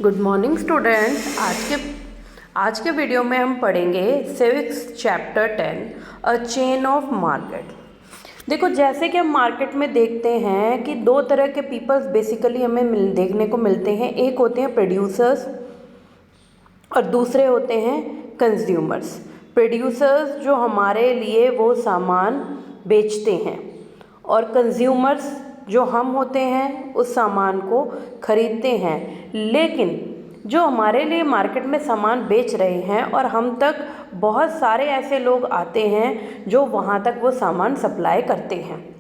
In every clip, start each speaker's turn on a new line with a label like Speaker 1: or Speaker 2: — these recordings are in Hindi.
Speaker 1: Good morning students. आज के वीडियो में हम पढ़ेंगे civics chapter 10 a chain of market. देखो, जैसे कि हम मार्केट में देखते हैं कि दो तरह के पीपल्स बेसिकली हमें देखने को मिलते हैं। एक होते हैं प्रोड्यूसर्स और दूसरे होते हैं कंज्यूमर्स। प्रोड्यूसर्स जो हमारे लिए वो सामान बेचते हैं और कंज्यूमर्स जो हम होते हैं उस सामान को खरीदते हैं। लेकिन जो हमारे लिए मार्केट में सामान बेच रहे हैं और हम तक बहुत सारे ऐसे लोग आते हैं जो वहाँ तक वो सामान सप्लाई करते हैं।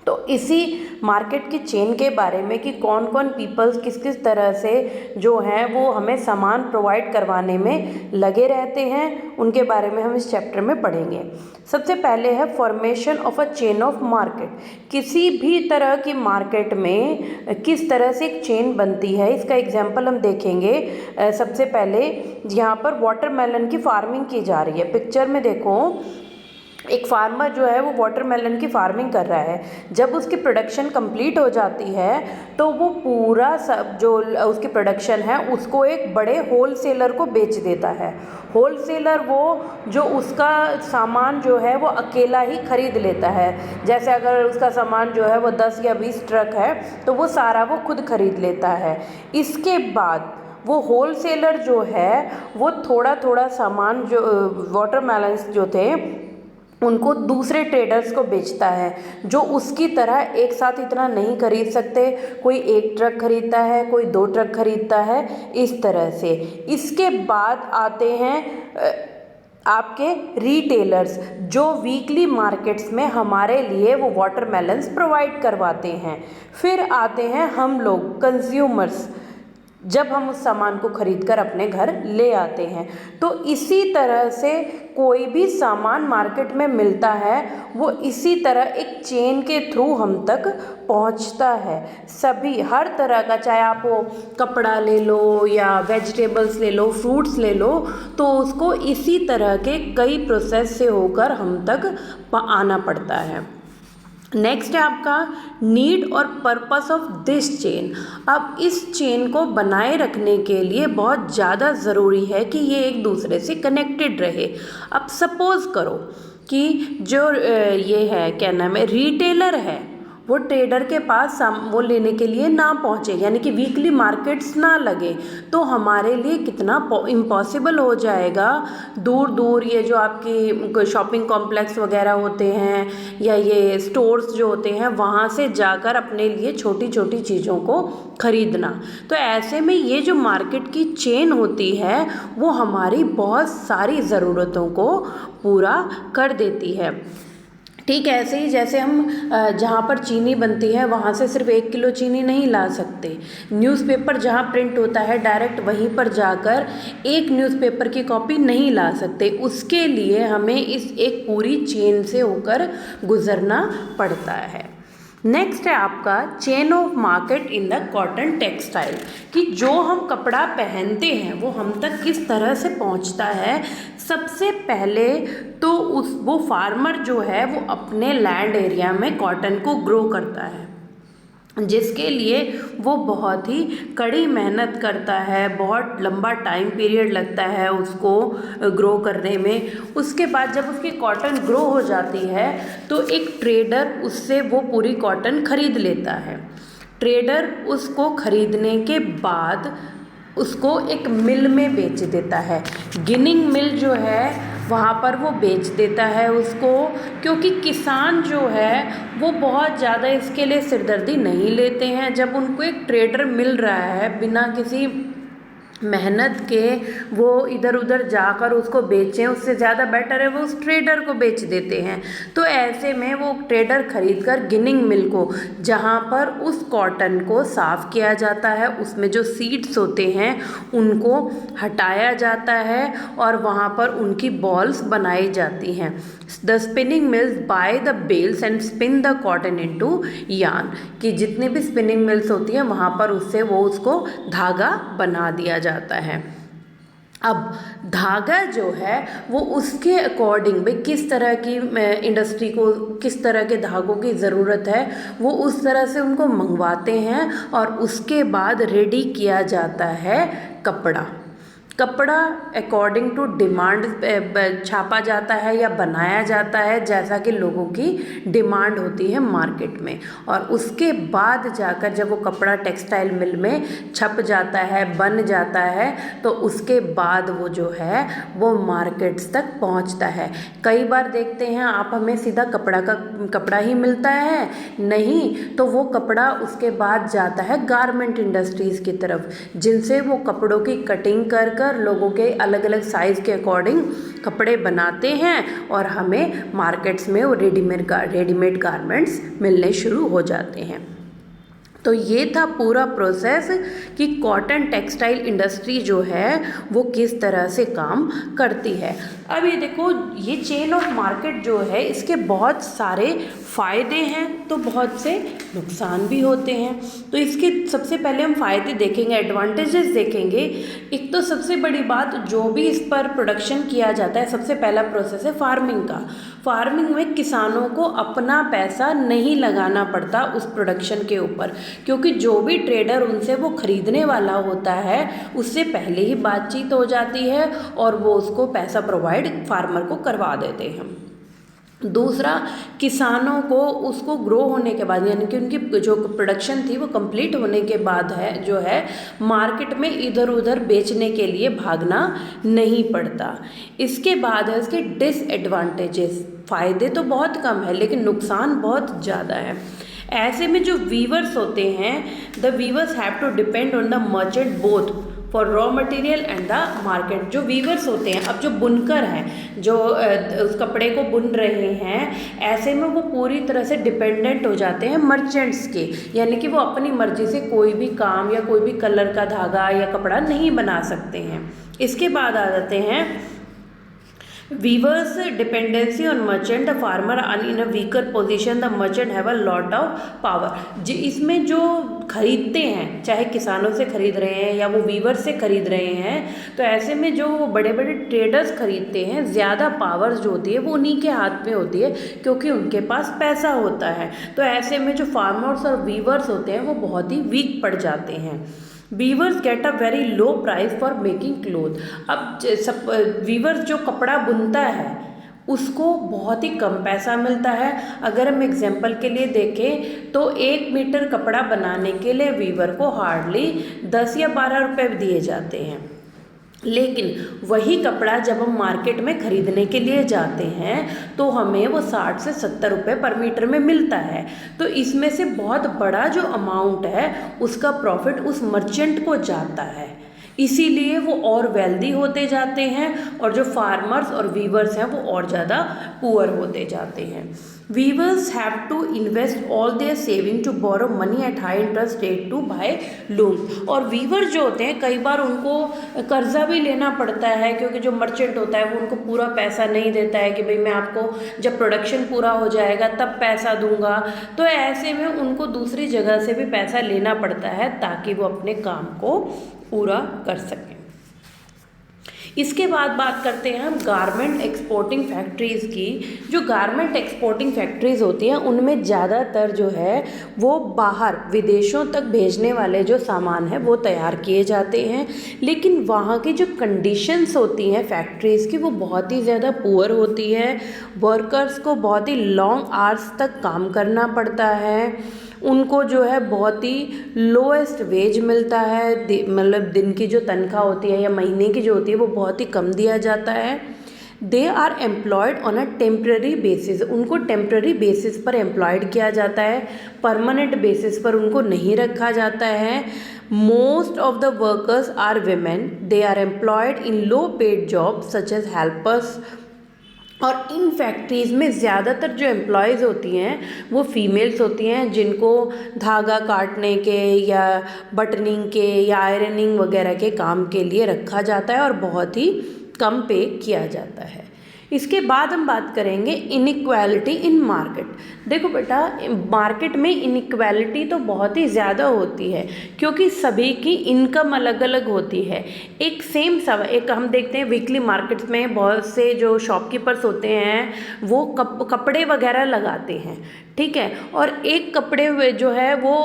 Speaker 1: तो इसी मार्केट की चेन के बारे में कि कौन कौन पीपल्स किस किस तरह से जो हैं वो हमें सामान प्रोवाइड करवाने में लगे रहते हैं, उनके बारे में हम इस चैप्टर में पढ़ेंगे। सबसे पहले है formation of a chain of market. किसी भी तरह की मार्केट में किस तरह से एक चेन बनती है, इसका एग्जाम्पल हम देखेंगे। सबसे पहले यहाँ पर वाटरमेलन की फार्मिंग की जा रही है। पिक्चर में देखो, एक फार्मर जो है वो वाटरमेलन की फार्मिंग कर रहा है। जब उसकी प्रोडक्शन कंप्लीट हो जाती है तो वो पूरा सब जो उसकी प्रोडक्शन है उसको एक बड़े होलसेलर को बेच देता है। होलसेलर वो जो उसका सामान जो है वो अकेला ही खरीद लेता है। जैसे अगर उसका सामान जो है वो 10 या 20 ट्रक है तो वो सारा वो खुद खरीद लेता है। इसके बाद वो होलसेलर जो है वो थोड़ा थोड़ा सामान जो वाटरमेलन्स जो थे उनको दूसरे ट्रेडर्स को बेचता है, जो उसकी तरह एक साथ इतना नहीं खरीद सकते। कोई 1 ट्रक खरीदता है, कोई 2 ट्रक खरीदता है, इस तरह से। इसके बाद आते हैं आपके रिटेलर्स, जो वीकली मार्केट्स में हमारे लिए वो वाटरमेलन्स प्रोवाइड करवाते हैं। फिर आते हैं हम लोग कंज्यूमर्स, जब हम उस सामान को खरीदकर अपने घर ले आते हैं। तो इसी तरह से कोई भी सामान मार्केट में मिलता है वो इसी तरह एक चेन के थ्रू हम तक पहुंचता है। सभी हर तरह का, चाहे आप वो कपड़ा ले लो या वेजिटेबल्स ले लो, फ्रूट्स ले लो, तो उसको इसी तरह के कई प्रोसेस से होकर हम तक आना पड़ता है। नेक्स्ट है आपका नीड और पर्पस ऑफ दिस चेन। अब इस चेन को बनाए रखने के लिए बहुत ज़्यादा ज़रूरी है कि ये एक दूसरे से कनेक्टेड रहे। अब सपोज़ करो कि जो ये है क्या नाम है, रिटेलर है, वो ट्रेडर के पास वो लेने के लिए ना पहुँचे, यानी कि वीकली मार्केट्स ना लगे, तो हमारे लिए कितना इम्पॉसिबल हो जाएगा। दूर दूर ये जो आपकी शॉपिंग कॉम्प्लेक्स वगैरह होते हैं या ये स्टोर्स जो होते हैं, वहाँ से जाकर अपने लिए छोटी छोटी चीज़ों को खरीदना। तो ऐसे में ये जो मार्केट की चेन होती है वो हमारी बहुत सारी ज़रूरतों को पूरा कर देती है। ठीक है, ऐसे ही जैसे हम जहाँ पर चीनी बनती है वहाँ से सिर्फ 1 किलो चीनी नहीं ला सकते। न्यूज़पेपर जहाँ प्रिंट होता है डायरेक्ट वहीं पर जाकर एक न्यूज़पेपर की कॉपी नहीं ला सकते। उसके लिए हमें इस एक पूरी चेन से होकर गुजरना पड़ता है। नेक्स्ट है आपका chain of market in the cotton textile, कि जो हम कपड़ा पहनते हैं वो हम तक किस तरह से पहुंचता है। सबसे पहले तो वो फार्मर जो है वो अपने लैंड एरिया में कॉटन को ग्रो करता है, जिसके लिए वो बहुत ही कड़ी मेहनत करता है, बहुत लंबा टाइम पीरियड लगता है उसको ग्रो करने में। उसके बाद जब उसकी कॉटन ग्रो हो जाती है तो एक ट्रेडर उससे वो पूरी कॉटन खरीद लेता है। ट्रेडर उसको खरीदने के बाद उसको एक मिल में बेच देता है। गिनिंग मिल जो है वहाँ पर वो बेच देता है उसको, क्योंकि किसान जो है वो बहुत ज़्यादा इसके लिए सिरदर्दी नहीं लेते हैं। जब उनको एक ट्रेडर मिल रहा है बिना किसी मेहनत के, वो इधर उधर जाकर उसको बेचें, उससे ज़्यादा बेटर है वो उस ट्रेडर को बेच देते हैं। तो ऐसे में वो ट्रेडर खरीदकर गिनिंग मिल को, जहाँ पर उस कॉटन को साफ़ किया जाता है, उसमें जो सीड्स होते हैं उनको हटाया जाता है और वहाँ पर उनकी बॉल्स बनाई जाती हैं। The spinning mills buy the bales and spin the cotton into yarn, कि जितने भी स्पिनिंग मिल्स होती हैं वहाँ पर उससे वो उसको धागा बना दिया जाता है। अब धागा जो है वो उसके अकॉर्डिंग भाई किस तरह की इंडस्ट्री को किस तरह के धागों की ज़रूरत है वो उस तरह से उनको मंगवाते हैं और उसके बाद रेडी किया जाता है कपड़ा। कपड़ा अकॉर्डिंग टू डिमांड छापा जाता है या बनाया जाता है जैसा कि लोगों की डिमांड होती है मार्केट में, और उसके बाद जाकर जब वो कपड़ा टेक्सटाइल मिल में छप जाता है बन जाता है तो उसके बाद वो जो है वो मार्केट्स तक पहुंचता है। कई बार देखते हैं आप हमें सीधा कपड़ा ही मिलता है, नहीं तो वो कपड़ा उसके बाद जाता है गारमेंट इंडस्ट्रीज़ की तरफ, जिनसे वो कपड़ों की कटिंग कर लोगों के अलग अलग साइज़ के अकॉर्डिंग कपड़े बनाते हैं और हमें मार्केट्स में वो रेडीमेड गारमेंट्स मिलने शुरू हो जाते हैं। तो ये था पूरा प्रोसेस कि कॉटन टेक्सटाइल इंडस्ट्री जो है वो किस तरह से काम करती है। अब ये देखो, ये चेन ऑफ मार्केट जो है इसके बहुत सारे फ़ायदे हैं तो बहुत से नुकसान भी होते हैं। तो इसके सबसे पहले हम फ़ायदे देखेंगे, एडवांटेजेस देखेंगे। एक तो सबसे बड़ी बात, जो भी इस पर प्रोडक्शन किया जाता है, सबसे पहला प्रोसेस है फार्मिंग का। फार्मिंग में किसानों को अपना पैसा नहीं लगाना पड़ता उस प्रोडक्शन के ऊपर, क्योंकि जो भी ट्रेडर उनसे वो ख़रीदने वाला होता है उससे पहले ही बातचीत हो जाती है और वो उसको पैसा प्रोवाइड फार्मर को करवा देते हैं। दूसरा, किसानों को उसको ग्रो होने के बाद यानी कि उनकी जो प्रोडक्शन थी वो कंप्लीट होने के बाद है जो है मार्केट में इधर उधर बेचने के लिए भागना नहीं पड़ता। इसके बाद है इसके डिसएडवांटेजेस। फ़ायदे तो बहुत कम है लेकिन नुकसान बहुत ज़्यादा है। ऐसे में जो वीवर्स होते हैं, the weavers have to depend on the merchant both for raw material and the market. जो वीवर्स होते हैं, अब जो बुनकर हैं जो उस कपड़े को बुन रहे हैं, ऐसे में वो पूरी तरह से डिपेंडेंट हो जाते हैं मर्चेंट्स के, यानी कि वो अपनी मर्जी से कोई भी काम या कोई भी कलर का धागा या कपड़ा नहीं बना सकते हैं। इसके बाद आ जाते हैं weavers dependency on merchant, the farmer are in a weaker position, the merchant have a lot of power. इसमें जो खरीदते हैं, चाहे किसानों से खरीद रहे हैं या वो वीवर से खरीद रहे हैं, तो ऐसे में जो बड़े बड़े ट्रेडर्स खरीदते हैं, ज़्यादा पावर्स जो होती है वो उन्हीं के हाथ में होती है क्योंकि उनके पास पैसा होता है। तो ऐसे में जो फार्मर्स और वीवर्स होते हैं वो बहुत ही वीक पड़ जाते हैं। Weavers get a very low price for making cloth. अब सब वीवर्स जो कपड़ा बुनता है उसको बहुत ही कम पैसा मिलता है। अगर हम एग्जांपल के लिए देखें तो 1 मीटर कपड़ा बनाने के लिए वीवर को हार्डली 10 या 12 रुपये दिए जाते हैं, लेकिन वही कपड़ा जब हम मार्केट में ख़रीदने के लिए जाते हैं तो हमें वो 60 से 70 रुपये पर मीटर में मिलता है। तो इसमें से बहुत बड़ा जो अमाउंट है उसका प्रॉफिट उस मर्चेंट को जाता है, इसीलिए वो और वेल्दी होते जाते हैं और जो फार्मर्स और वीवर्स हैं वो और ज़्यादा पुअर होते जाते हैं। Weavers have to invest all their saving to borrow money at high interest rate to buy loom. और वीवर जो होते हैं कई बार उनको कर्जा भी लेना पड़ता है, क्योंकि जो मर्चेंट होता है वो उनको पूरा पैसा नहीं देता है कि भाई मैं आपको जब प्रोडक्शन पूरा हो जाएगा तब पैसा दूंगा। तो ऐसे में उनको दूसरी जगह से भी पैसा लेना पड़ता है ताकि वो अपने काम को पूरा कर सकें। इसके बाद बात करते हैं हम गारमेंट एक्सपोर्टिंग फैक्ट्रीज़ की। जो गारमेंट एक्सपोर्टिंग फैक्ट्रीज़ होती हैं उनमें ज़्यादातर जो है वो बाहर विदेशों तक भेजने वाले जो सामान है वो तैयार किए जाते हैं, लेकिन वहाँ की जो कंडीशंस होती हैं फैक्ट्रीज़ की वो बहुत ही ज़्यादा पुअर होती है। वर्कर्स को बहुत ही लॉन्ग आवर्स तक काम करना पड़ता है, उनको जो है बहुत ही लोएस्ट वेज मिलता है, मतलब दिन की जो तनख्वाह होती है या महीने की जो होती है वो बहुत ही कम दिया जाता है। They are employed on a temporary basis, उनको टेम्प्रेरी बेसिस पर एम्प्लॉयड किया जाता है, परमानेंट बेसिस पर उनको नहीं रखा जाता है। Most of the workers are women, they are employed in low paid job such as helpers. और इन फैक्ट्रीज़ में ज़्यादातर जो एम्प्लॉयज़ होती हैं वो फीमेल्स होती हैं, जिनको धागा काटने के या बटनिंग के या आयरनिंग वगैरह के काम के लिए रखा जाता है और बहुत ही कम पे किया जाता है। इसके बाद हम बात करेंगे इनइक्वालिटी इन मार्केट। देखो बेटा, मार्केट में इनइक्वालिटी तो बहुत ही ज़्यादा होती है, क्योंकि सभी की इनकम अलग अलग होती है। एक सेम सब एक हम देखते हैं वीकली मार्केट्स में बहुत से जो शॉपकीपर्स होते हैं वो कपड़े वगैरह लगाते हैं, ठीक है। और एक कपड़े जो है वो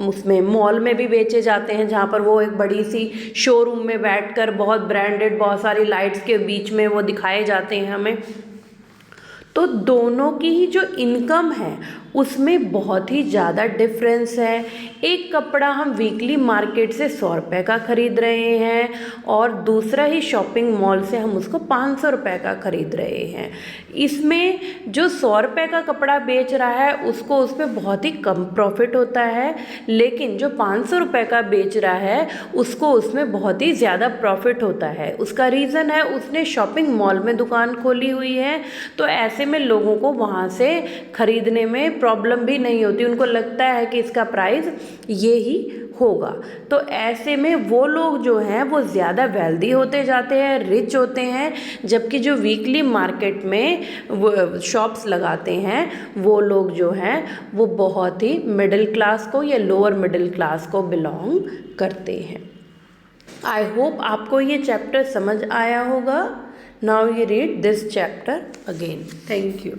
Speaker 1: उसमें मॉल में भी बेचे जाते हैं, जहाँ पर वो एक बड़ी सी शोरूम में बैठकर बहुत ब्रांडेड बहुत सारी लाइट्स के बीच में वो दिखाए जाते हैं हमें। तो दोनों की ही जो इनकम है उसमें बहुत ही ज़्यादा डिफरेंस है। एक कपड़ा हम वीकली मार्केट से 100 रुपये का ख़रीद रहे हैं और दूसरा ही शॉपिंग मॉल से हम उसको 500 रुपये का ख़रीद रहे हैं। इसमें जो 100 रुपये का कपड़ा बेच रहा है उसको उस पर बहुत ही कम प्रॉफिट होता है, लेकिन जो 500 रुपये का बेच रहा है उसको उसमें बहुत ही ज़्यादा प्रॉफिट होता है। उसका रीज़न है उसने शॉपिंग मॉल में दुकान खोली हुई है, तो ऐसे में लोगों को वहाँ से ख़रीदने में प्रॉब्लम भी नहीं होती, उनको लगता है कि इसका प्राइस ये ही होगा। तो ऐसे में वो लोग जो हैं वो ज़्यादा वेल्दी होते जाते हैं, रिच होते हैं, जबकि जो वीकली मार्केट में वो शॉप्स लगाते हैं वो लोग जो हैं वो बहुत ही मिडिल क्लास को या लोअर मिडिल क्लास को बिलोंग करते हैं। आई होप आपको ये चैप्टर समझ आया होगा। Now you read this chapter again. Thank you.